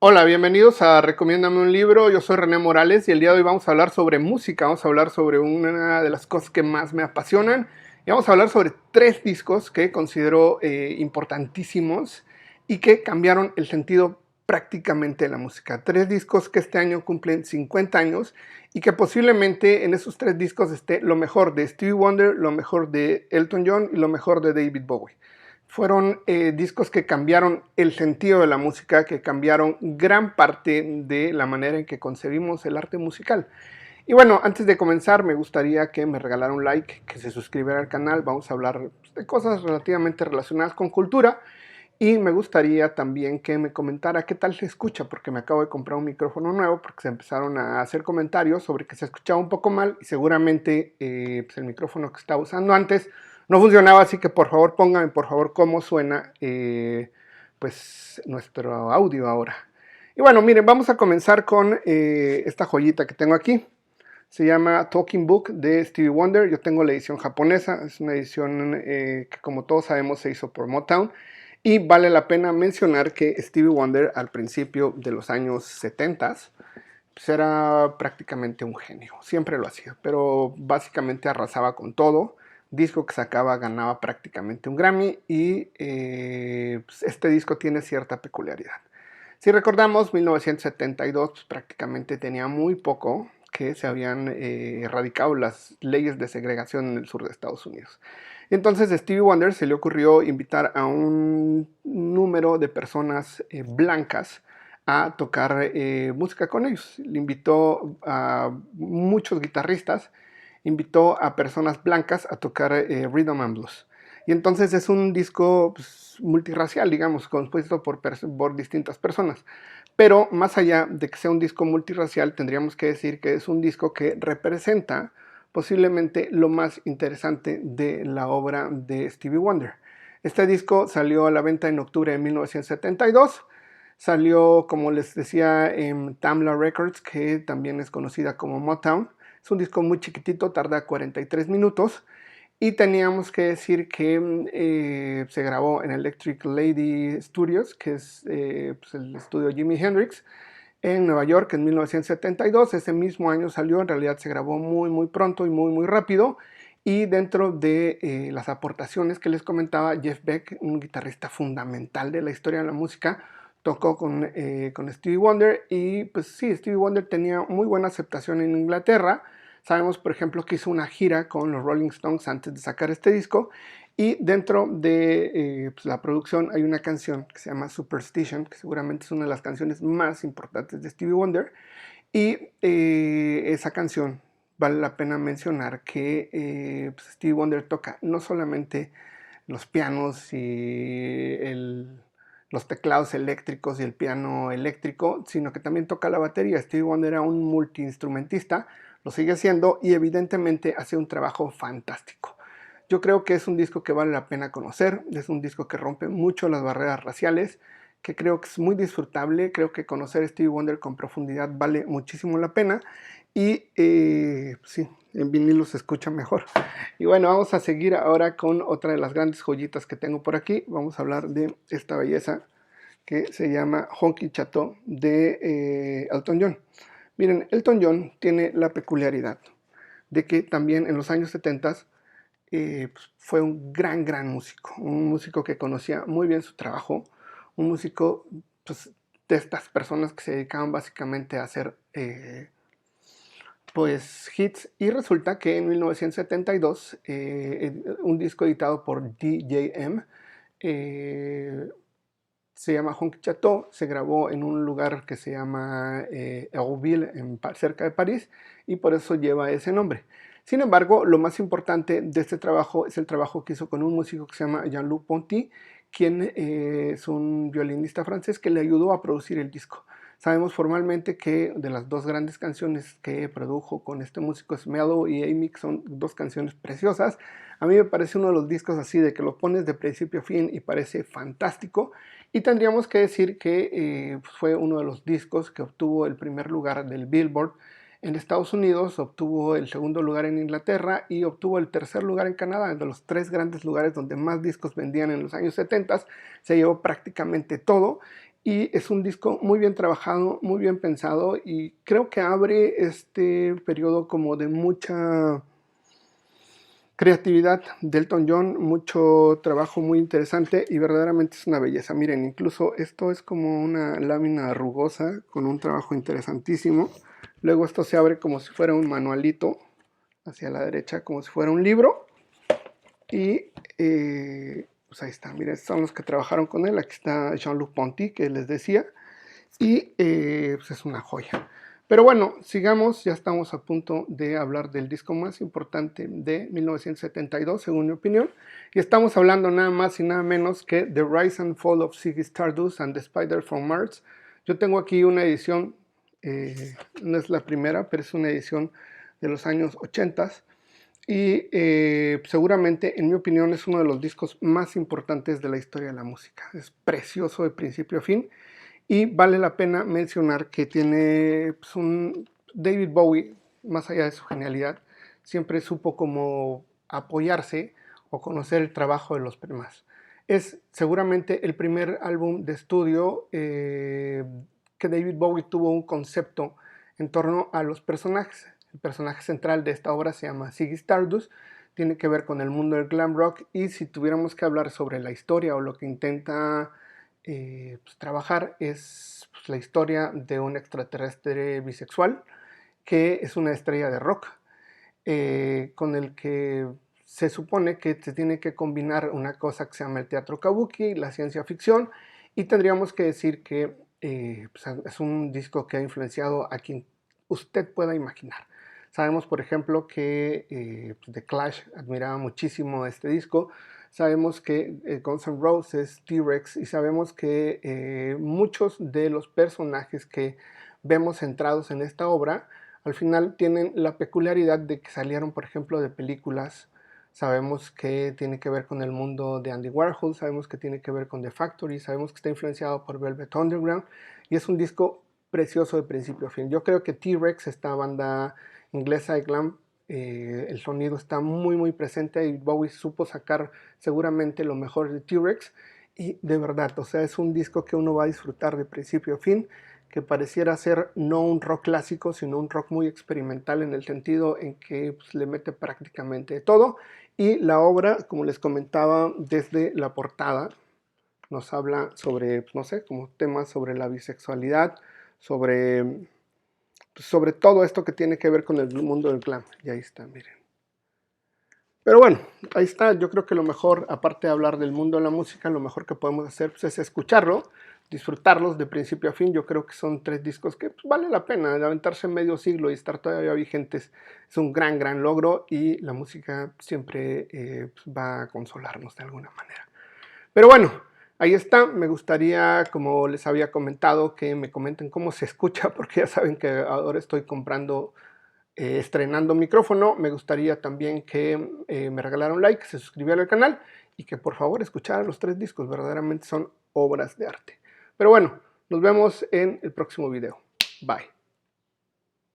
Hola, bienvenidos a Recomiéndame un libro. Yo soy René Morales y el día de hoy vamos a hablar sobre música. Vamos a hablar sobre una de las cosas que más me apasionan. Y vamos a hablar sobre tres discos que considero importantísimos y que cambiaron el sentido prácticamente de la música. Tres discos que este año cumplen 50 años y que posiblemente en esos tres discos esté lo mejor de Stevie Wonder, lo mejor de Elton John y lo mejor de David Bowie. Fueron discos que cambiaron el sentido de la música, que cambiaron gran parte de la manera en que concebimos el arte musical. Y bueno, antes de comenzar me gustaría que me regalara un like, que se suscribiera al canal. Vamos a hablar de cosas relativamente relacionadas con cultura. Y me gustaría también que me comentara qué tal se escucha, porque me acabo de comprar un micrófono nuevo, porque se empezaron a hacer comentarios sobre que se escuchaba un poco mal y seguramente pues el micrófono que estaba usando antes no funcionaba, así que por favor pónganme por favor cómo suena pues nuestro audio ahora. Y bueno, miren, vamos a comenzar con esta joyita que tengo aquí. Se llama Talking Book de Stevie Wonder. Yo tengo la edición japonesa, es una edición que como todos sabemos se hizo por Motown. Y vale la pena mencionar que Stevie Wonder al principio de los años 70 pues era prácticamente un genio, siempre lo hacía, pero básicamente arrasaba con todo. Disco que sacaba ganaba prácticamente un Grammy y pues este disco tiene cierta peculiaridad. Si recordamos, 1972 pues, prácticamente tenía muy poco que se habían erradicado las leyes de segregación en el sur de Estados Unidos. Entonces a Stevie Wonder se le ocurrió invitar a un número de personas blancas a tocar música con ellos. Le invitó a muchos guitarristas, invitó a personas blancas a tocar rhythm and blues. Y entonces es un disco pues, multirracial, digamos, compuesto por distintas personas. Pero más allá de que sea un disco multirracial, tendríamos que decir que es un disco que representa posiblemente lo más interesante de la obra de Stevie Wonder. Este disco salió a la venta en octubre de 1972. Salió, como les decía, en Tamla Records, que también es conocida como Motown. Es un disco muy chiquitito, tarda 43 minutos. Y teníamos que decir que se grabó en Electric Lady Studios, que es pues el estudio Jimi Hendrix, en Nueva York en 1972. Ese mismo año salió, en realidad se grabó muy pronto y muy rápido. Y dentro de las aportaciones que les comentaba, Jeff Beck, un guitarrista fundamental de la historia de la música, tocó con Stevie Wonder. Y pues sí, Stevie Wonder tenía muy buena aceptación en Inglaterra. Sabemos, por ejemplo, que hizo una gira con los Rolling Stones antes de sacar este disco. Y dentro de pues, la producción hay una canción que se llama Superstition, que seguramente es una de las canciones más importantes de Stevie Wonder. Y esa canción vale la pena mencionar que pues Stevie Wonder toca no solamente los pianos y los teclados eléctricos y el piano eléctrico, sino que también toca la batería. Stevie Wonder era un multiinstrumentista, lo sigue haciendo y evidentemente hace un trabajo fantástico. Yo creo que es un disco que vale la pena conocer, es un disco que rompe mucho las barreras raciales, que creo que es muy disfrutable. Creo que conocer a Stevie Wonder con profundidad vale muchísimo la pena y sí, en vinilo se escucha mejor. Y bueno, vamos a seguir ahora con otra de las grandes joyitas que tengo por aquí. Vamos a hablar de esta belleza que se llama Honky Chateau de Elton John. Miren, Elton John tiene la peculiaridad de que también en los años 70 pues fue un gran músico, un músico que conocía muy bien su trabajo, un músico pues, de estas personas que se dedicaban básicamente a hacer pues hits. Y resulta que en 1972 un disco editado por DJM se llama Honky Chateau, se grabó en un lugar que se llama Auville, cerca de París, y por eso lleva ese nombre. Sin embargo, lo más importante de este trabajo es el trabajo que hizo con un músico que se llama Jean-Luc Ponty, quien es un violinista francés que le ayudó a producir el disco. Sabemos formalmente que de las dos grandes canciones que produjo con este músico es Mellow y Amy, que son dos canciones preciosas. A mí me parece uno de los discos así de que lo pones de principio a fin y parece fantástico. Y tendríamos que decir que fue uno de los discos que obtuvo el primer lugar del Billboard en Estados Unidos, obtuvo el segundo lugar en Inglaterra y obtuvo el tercer lugar en Canadá. De los tres grandes lugares donde más discos vendían en los años 70, se llevó prácticamente todo. y es un disco muy bien trabajado, muy bien pensado, y creo que abre este periodo como de mucha creatividad de Elton John, mucho trabajo muy interesante y verdaderamente es una belleza. Miren, incluso esto es como una lámina rugosa con un trabajo interesantísimo. Luego esto se abre como si fuera un manualito hacia la derecha, como si fuera un libro. Y pues ahí está, miren, estos son los que trabajaron con él. Aquí está Jean-Luc Ponty, que les decía, y pues es una joya. Pero bueno, sigamos, ya estamos a punto de hablar del disco más importante de 1972, según mi opinión, y estamos hablando nada más y nada menos que The Rise and Fall of Ziggy Stardust and the Spider from Mars. Yo tengo aquí una edición, no es la primera, pero es una edición de los años 80 y seguramente, en mi opinión, es uno de los discos más importantes de la historia de la música. Es precioso de principio a fin. Y vale la pena mencionar que tiene pues, un David Bowie, más allá de su genialidad, siempre supo cómo apoyarse o conocer el trabajo de los demás. Es seguramente el primer álbum de estudio que David Bowie tuvo un concepto en torno a los personajes. El personaje central de esta obra se llama Ziggy Stardust, tiene que ver con el mundo del glam rock, y si tuviéramos que hablar sobre la historia o lo que intenta pues, trabajar es pues, la historia de un extraterrestre bisexual que es una estrella de rock con el que se supone que se tiene que combinar una cosa que se llama el teatro kabuki, la ciencia ficción, y tendríamos que decir que pues, es un disco que ha influenciado a quien usted pueda imaginar. Sabemos, por ejemplo, que pues, The Clash admiraba muchísimo este disco. Sabemos que Guns N' Roses, T-Rex, y sabemos que muchos de los personajes que vemos centrados en esta obra al final tienen la peculiaridad de que salieron, por ejemplo, de películas. Sabemos que tiene que ver con el mundo de Andy Warhol, sabemos que tiene que ver con The Factory, sabemos que está influenciado por Velvet Underground, y es un disco precioso de principio a fin. Yo creo que T-Rex, esta banda inglesa de glam, el sonido está muy muy presente, y Bowie supo sacar seguramente lo mejor de T-Rex, y de verdad, o sea, es un disco que uno va a disfrutar de principio a fin, que pareciera ser no un rock clásico, sino un rock muy experimental, en el sentido en que pues, le mete prácticamente todo. Y la obra, como les comentaba, desde la portada, nos habla sobre, pues, no sé, como temas sobre la bisexualidad, sobre todo esto que tiene que ver con el mundo del glam. Y ahí está, miren. Pero bueno, ahí está. Yo creo que lo mejor, aparte de hablar del mundo de la música, lo mejor que podemos hacer pues, es escucharlo, disfrutarlos de principio a fin. Yo creo que son 3 discos que pues, vale la pena. Aventarse medio siglo y estar todavía vigentes es un gran, gran logro, y la música siempre pues, va a consolarnos de alguna manera. Pero bueno, ahí está. Me gustaría, como les había comentado, que me comenten cómo se escucha, porque ya saben que ahora estoy comprando estrenando micrófono. Me gustaría también que me regalaran un like, que se suscribieran al canal y que por favor escucharan los 3 discos. Verdaderamente son obras de arte. Pero bueno, nos vemos en el próximo video. Bye.